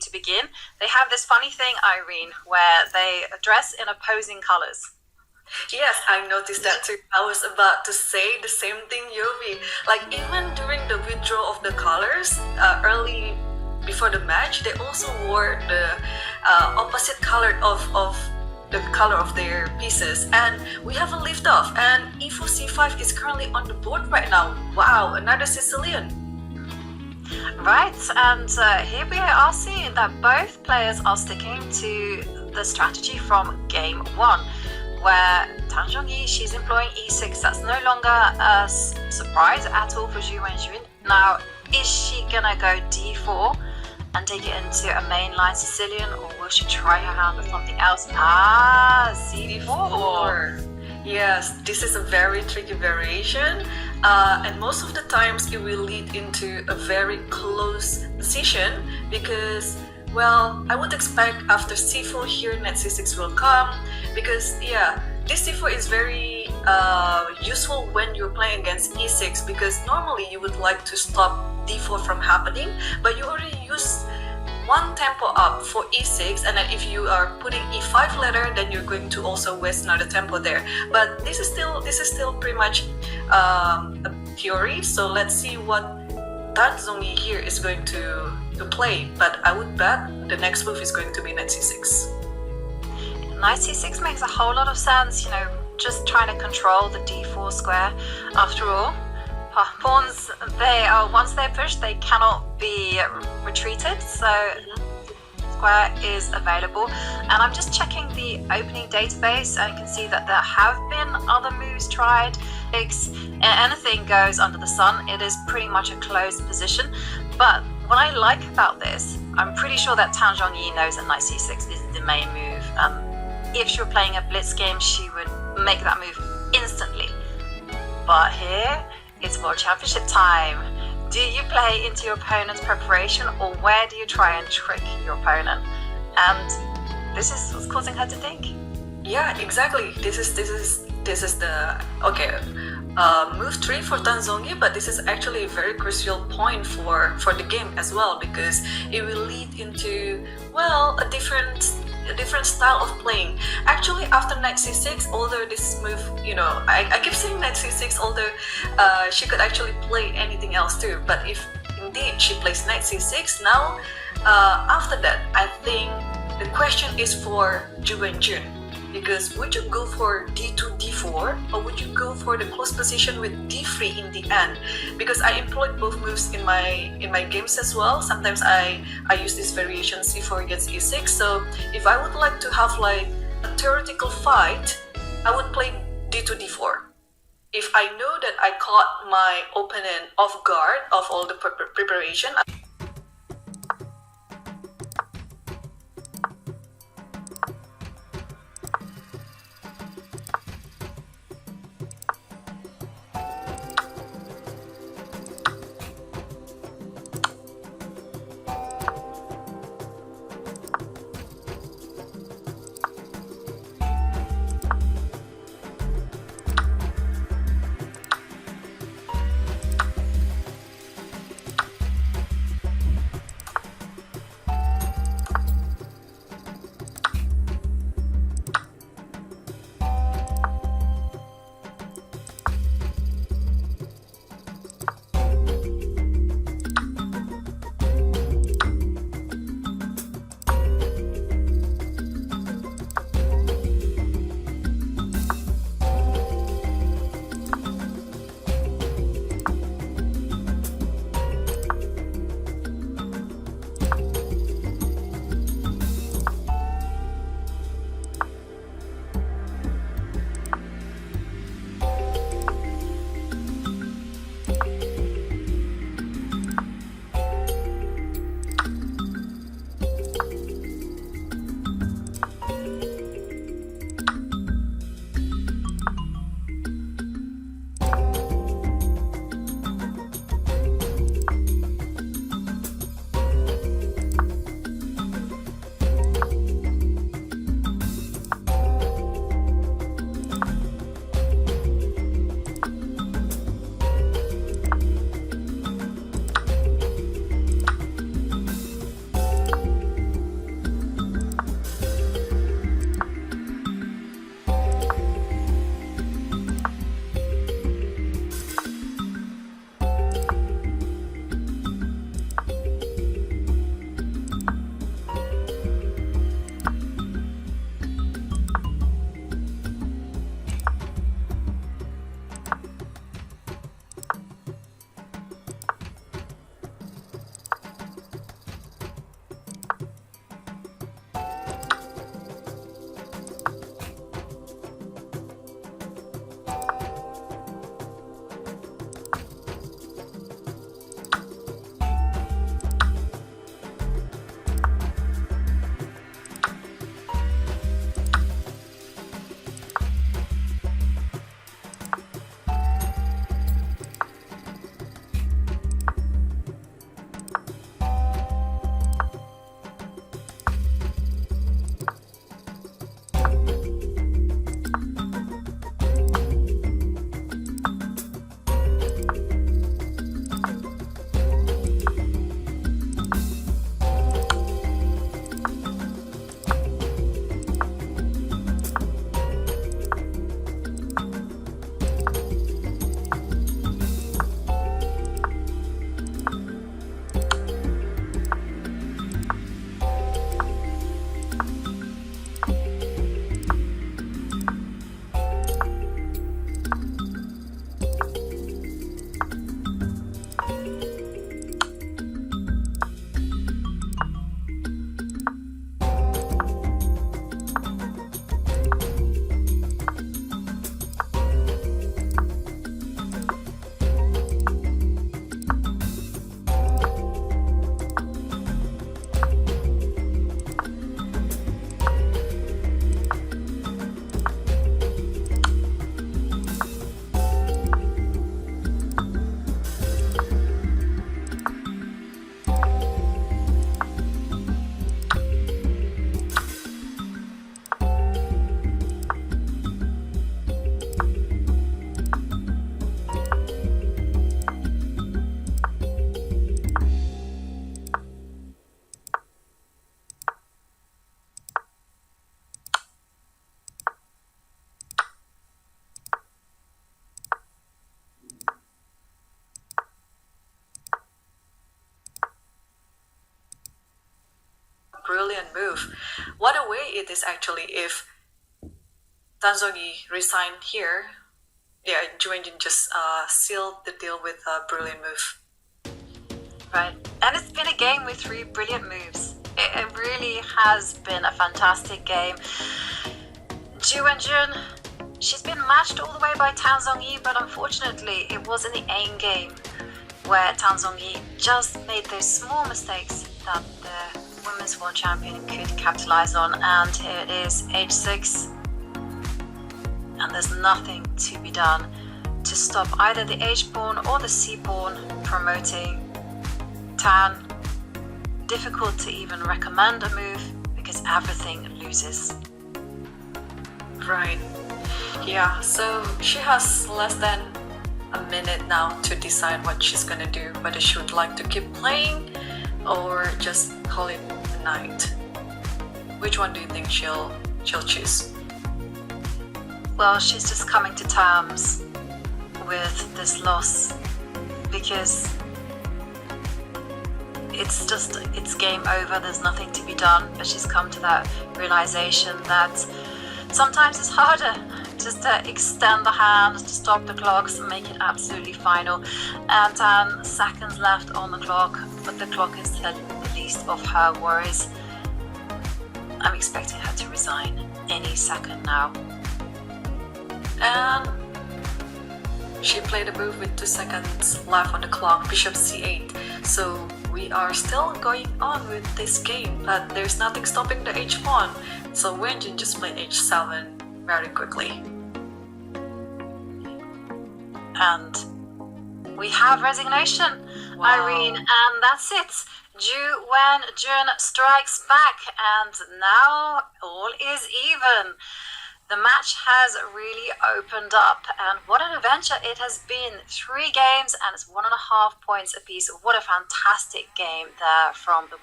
to begin, they have this funny thing, Irene, where they dress in opposing colors. Yes, I noticed that too. I was about to say the same thing, Yovi. Like even during the withdrawal of the colors, early before the match, they also wore the opposite color of the color of their pieces. And we have a lift off, and e4 c5 is currently on the board right now. Wow, another Sicilian. Right, and here we are seeing that both players are sticking to the strategy from game one, where Tan Zhongyi, she's employing e6. That's no longer a surprise at all for Ju Wenjun. Now, is she gonna go d4 and take it into a mainline Sicilian, or will she try her hand with something else? C4. Yes, this is a very tricky variation, and most of the times it will lead into a very close position because, well, I would expect after c4 here, knight c6 will come because, yeah, this c4 is very useful when you're playing against e6 because normally you would like to stop d4 from happening, but you already use one tempo up for e6, and then if you are putting e5 later, then you're going to also waste another tempo there. But this is still pretty much a theory. So let's see what Tan Zhongyi here is going to play. But I would bet the next move is going to be knight c6. Knight c6 makes a whole lot of sense. You know, just trying to control the d4 square. After all, pawns, once they're pushed, they cannot be retreated, so square is available. And I'm just checking the opening database, and you can see that there have been other moves tried. Anything goes under the sun. It is pretty much a closed position. But what I like about this, I'm pretty sure that Tan Zhongyi knows that knight c6 is the main move. If she were playing a blitz game, she would make that move instantly. But here, it's World Championship time. Do you play into your opponent's preparation, or where do you try and trick your opponent? And this is what's causing her to think. Yeah, exactly. This is the move 3 for Tan Zhongyi, but this is actually a very crucial point for the game as well because it will lead into, well, a different style of playing. Actually, after knight c6, although this move, you know, I keep saying knight c6, although she could actually play anything else too. But if indeed she plays knight c6, now after that, I think the question is for Ju Wenjun. Because would you go for d2, d4, or would you go for the close position with d3 in the end? Because I employed both moves in my games as well. Sometimes I use this variation c4 against e6. So if I would like to have like a theoretical fight, I would play d2, d4. If I know that I caught my opponent off guard of all the preparation. brilliant move. What a way it is actually if Tan Zhongyi resigned here. Yeah, Ju Wenjun just sealed the deal with a brilliant move. Right, and it's been a game with 3 brilliant moves. It really has been a fantastic game. Ju Wenjun, she's been matched all the way by Tan Zhongyi, but unfortunately it was in the endgame where Tan Zhongyi just made those small mistakes that the Women's World Champion could capitalize on, and here it is, h6, and there's nothing to be done to stop either the h-pawn or the c-pawn promoting Tan. Difficult to even recommend a move because everything loses. Right. Yeah, so she has less than a minute now to decide what she's gonna do, whether she would like to keep playing or just call it a night. Which one do you think she'll choose? Well, she's just coming to terms with this loss because it's game over, there's nothing to be done, but she's come to that realization that sometimes it's harder just to extend the hand, to stop the clocks and make it absolutely final. And 10 seconds left on the clock, but the clock is the least of her worries. I'm expecting her to resign any second now. And she played a move with 2 seconds left on the clock, bishop c8. So we are still going on with this game, but there's nothing stopping the h-pawn. So Wenjun just played h7 very quickly. And we have resignation, Wow. Irene, and that's it. Ju Wenjun strikes back, and now all is even. The match has really opened up, and what an adventure it has been. 3 games, and it's 1.5 points apiece. What a fantastic game there from the